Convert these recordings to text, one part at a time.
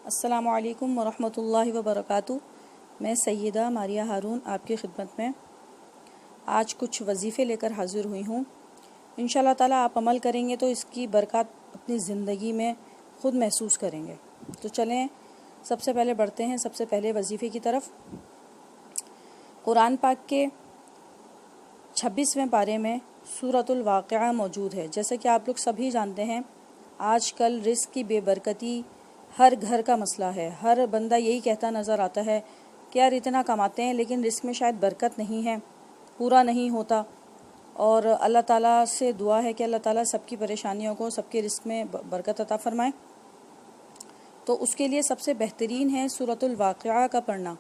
السلام علیکم ورحمۃ اللہ وبرکاتہ۔ میں سیدہ ماریہ ہارون آپ کی خدمت میں آج کچھ وظیفے لے کر حاضر ہوئی ہوں۔ انشاءاللہ تعالیٰ آپ عمل کریں گے تو اس کی برکات اپنی زندگی میں خود محسوس کریں گے۔ تو چلیں سب سے پہلے بڑھتے ہیں سب سے پہلے وظیفے کی طرف۔ قرآن پاک کے 26ویں پارے میں سورۃ الواقعہ موجود ہے۔ جیسے کہ آپ لوگ سبھی جانتے ہیں آج کل رزق کی بے برکتی ہر گھر کا مسئلہ ہے۔ ہر بندہ یہی کہتا نظر آتا ہے کہ یار اتنا کماتے ہیں لیکن رزق میں شاید برکت نہیں ہے، پورا نہیں ہوتا۔ اور اللہ تعالیٰ سے دعا ہے کہ اللہ تعالیٰ سب کی پریشانیوں کو سب کے رزق میں برکت عطا فرمائے۔ تو اس کے لیے سب سے بہترین ہے سورۃ الواقعہ کا پڑھنا۔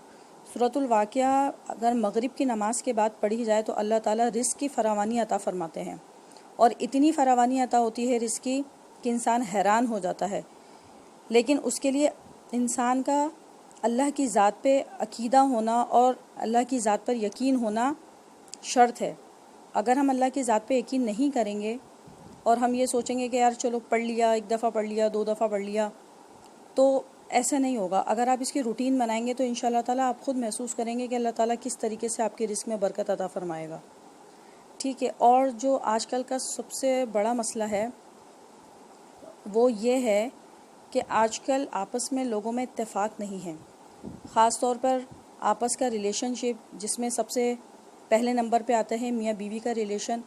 سورۃ الواقعہ اگر مغرب کی نماز کے بعد پڑھی جائے تو اللہ تعالیٰ رزق کی فراوانی عطا فرماتے ہیں، اور اتنی فراوانی عطا ہوتی ہے رزق کی کہ انسان حیران ہو جاتا ہے۔ لیکن اس کے لیے انسان کا اللہ کی ذات پہ عقیدہ ہونا اور اللہ کی ذات پر یقین ہونا شرط ہے۔ اگر ہم اللہ کی ذات پہ یقین نہیں کریں گے اور ہم یہ سوچیں گے کہ یار چلو پڑھ لیا، ایک دفعہ پڑھ لیا، 2 دفعہ پڑھ لیا، تو ایسا نہیں ہوگا۔ اگر آپ اس کی روٹین بنائیں گے تو انشاءاللہ تعالیٰ آپ خود محسوس کریں گے کہ اللہ تعالیٰ کس طریقے سے آپ کے رزق میں برکت عطا فرمائے گا۔ ٹھیک ہے۔ اور جو آج کل کا سب سے بڑا مسئلہ ہے وہ یہ ہے کہ آج کل آپس میں لوگوں میں اتفاق نہیں ہے، خاص طور پر آپس کا ریلیشن شپ، جس میں سب سے پہلے نمبر پہ آتا ہے میاں بیوی کا ریلیشن،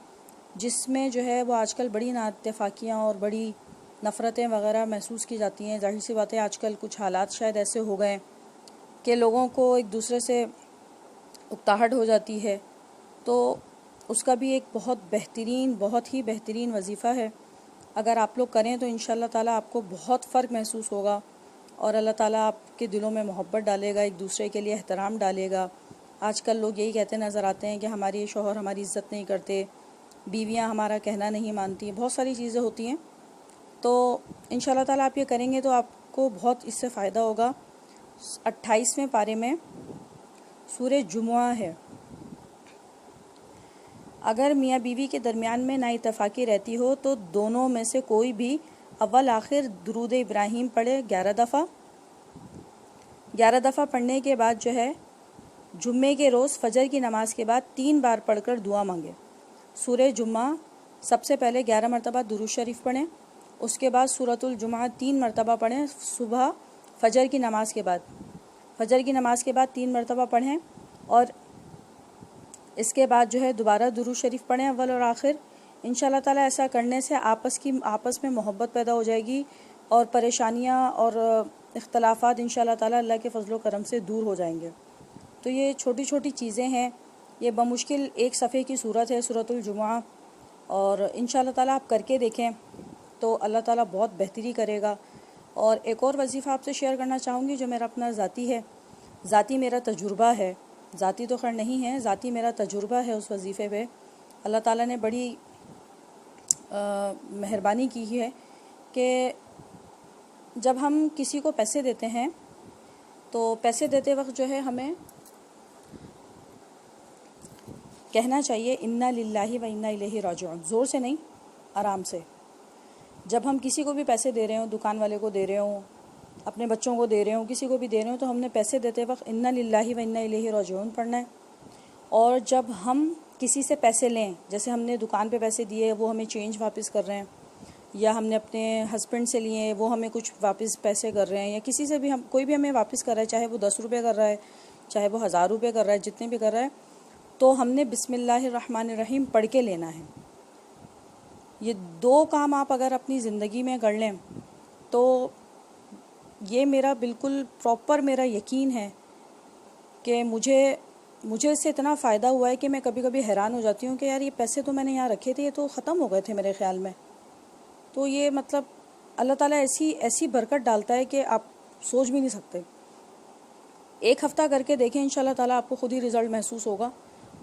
جس میں جو ہے وہ آج کل بڑی نااتفاقیاں اور بڑی نفرتیں وغیرہ محسوس کی جاتی ہیں۔ ظاہر سی بات ہے آج کل کچھ حالات شاید ایسے ہو گئے کہ لوگوں کو ایک دوسرے سے اکتاہٹ ہو جاتی ہے۔ تو اس کا بھی ایک بہت ہی بہترین وظیفہ ہے۔ اگر آپ لوگ کریں تو انشاءاللہ تعالیٰ آپ کو بہت فرق محسوس ہوگا، اور اللہ تعالیٰ آپ کے دلوں میں محبت ڈالے گا، ایک دوسرے کے لیے احترام ڈالے گا۔ آج کل لوگ یہی کہتے نظر آتے ہیں کہ ہماری شوہر ہماری عزت نہیں کرتے، بیویاں ہمارا کہنا نہیں مانتی، بہت ساری چیزیں ہوتی ہیں۔ تو انشاءاللہ تعالیٰ آپ یہ کریں گے تو آپ کو بہت اس سے فائدہ ہوگا۔ 28ویں پارے میں سورہ جمعہ ہے۔ اگر میاں بیوی کے درمیان میں نا اتفاقی رہتی ہو تو دونوں میں سے کوئی بھی اول آخر درود ابراہیم پڑھے 11 دفعہ۔ 11 دفعہ پڑھنے کے بعد جو ہے جمعے کے روز فجر کی نماز کے بعد 3 بار پڑھ کر دعا مانگے۔ سورہ جمعہ سب سے پہلے 11 مرتبہ درود شریف پڑھیں، اس کے بعد سورۃ الجمعہ 3 مرتبہ پڑھیں صبح فجر کی نماز کے بعد۔ فجر کی نماز کے بعد 3 مرتبہ پڑھیں، اور اس کے بعد جو ہے دوبارہ درود شریف پڑھیں اول اور آخر۔ انشاءاللہ تعالیٰ ایسا کرنے سے آپس میں محبت پیدا ہو جائے گی، اور پریشانیاں اور اختلافات انشاءاللہ تعالیٰ اللہ کے فضل و کرم سے دور ہو جائیں گے۔ تو یہ چھوٹی چھوٹی چیزیں ہیں، یہ بمشکل ایک صفحے کی صورت ہے سورۃ الجمعہ، اور انشاءاللہ تعالیٰ آپ کر کے دیکھیں تو اللہ تعالیٰ بہت بہتری کرے گا۔ اور ایک اور وظیفہ آپ سے شیئر کرنا چاہوں گی جو میرا اپنا ذاتی میرا تجربہ ہے، ذاتی تو خیر نہیں ہے، ذاتی میرا تجربہ ہے اس وظیفے پہ۔ اللہ تعالیٰ نے بڑی مہربانی کی ہے کہ جب ہم کسی کو پیسے دیتے ہیں تو پیسے دیتے وقت جو ہے ہمیں کہنا چاہیے انا للہ و انا الیہ راجعون، زور سے نہیں، آرام سے۔ جب ہم کسی کو بھی پیسے دے رہے ہوں، دکان والے کو دے رہے ہوں، اپنے بچوں کو دے رہے ہوں، کسی کو بھی دے رہے ہوں، تو ہم نے پیسے دیتے وقت انا للہ و انا الیہ راجعون پڑھنا ہے۔ اور جب ہم کسی سے پیسے لیں، جیسے ہم نے دکان پہ پیسے دیے، وہ ہمیں چینج واپس کر رہے ہیں، یا ہم نے اپنے ہسبینڈ سے لیے، وہ ہمیں کچھ واپس پیسے کر رہے ہیں، یا کسی سے بھی کوئی بھی ہمیں واپس کر رہا ہے، چاہے وہ 10 روپے کر رہا ہے، چاہے وہ 1000 روپے کر رہا ہے، جتنے بھی کر رہا ہے، تو ہم نے بسم اللہ الرحمن الرحیم پڑھ کے لینا ہے۔ یہ 2 کام آپ اگر اپنی زندگی میں کر لیں تو یہ میرا بالکل پراپر میرا یقین ہے کہ مجھے اس سے اتنا فائدہ ہوا ہے کہ میں کبھی کبھی حیران ہو جاتی ہوں کہ یار یہ پیسے تو میں نے یہاں رکھے تھے، یہ تو ختم ہو گئے تھے میرے خیال میں۔ تو یہ مطلب اللہ تعالیٰ ایسی برکت ڈالتا ہے کہ آپ سوچ بھی نہیں سکتے۔ ایک ہفتہ کر کے دیکھیں، انشاءاللہ تعالیٰ آپ کو خود ہی رزلٹ محسوس ہوگا۔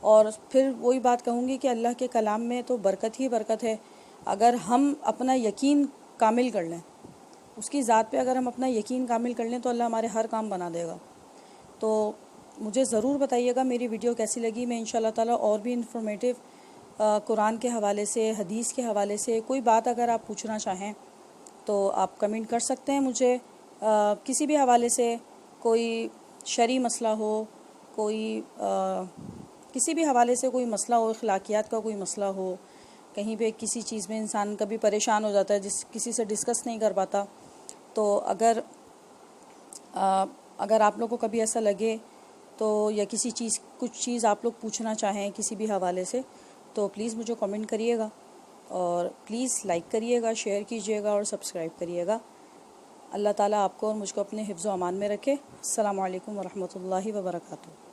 اور پھر وہی بات کہوں گی کہ اللہ کے کلام میں تو برکت ہی برکت ہے۔ اگر ہم اپنا یقین کامل کر لیں، اس کی ذات پہ اگر ہم اپنا یقین کامل کر لیں تو اللہ ہمارے ہر کام بنا دے گا۔ تو مجھے ضرور بتائیے گا میری ویڈیو کیسی لگی۔ میں انشاءاللہ تعالیٰ اور بھی انفارمیٹیو قرآن کے حوالے سے، حدیث کے حوالے سے کوئی بات اگر آپ پوچھنا چاہیں تو آپ کمنٹ کر سکتے ہیں مجھے، کسی بھی حوالے سے کوئی شرعی مسئلہ ہو، کوئی کسی بھی حوالے سے کوئی مسئلہ ہو، اخلاقیات کا کوئی مسئلہ ہو، کہیں پہ کسی چیز میں انسان کبھی پریشان ہو جاتا ہے، کسی سے ڈسکس نہیں کر پاتا، تو اگر آپ لوگوں کو کبھی ایسا لگے تو یا کچھ چیز آپ لوگ پوچھنا چاہیں کسی بھی حوالے سے، تو پلیز مجھے کمنٹ کریے گا، اور پلیز لائک کریے گا، شیئر کیجیے گا اور سبسکرائب کریے گا۔ اللہ تعالیٰ آپ کو اور مجھ کو اپنے حفظ و امان میں رکھے۔ السلام علیکم ورحمۃ اللہ وبرکاتہ۔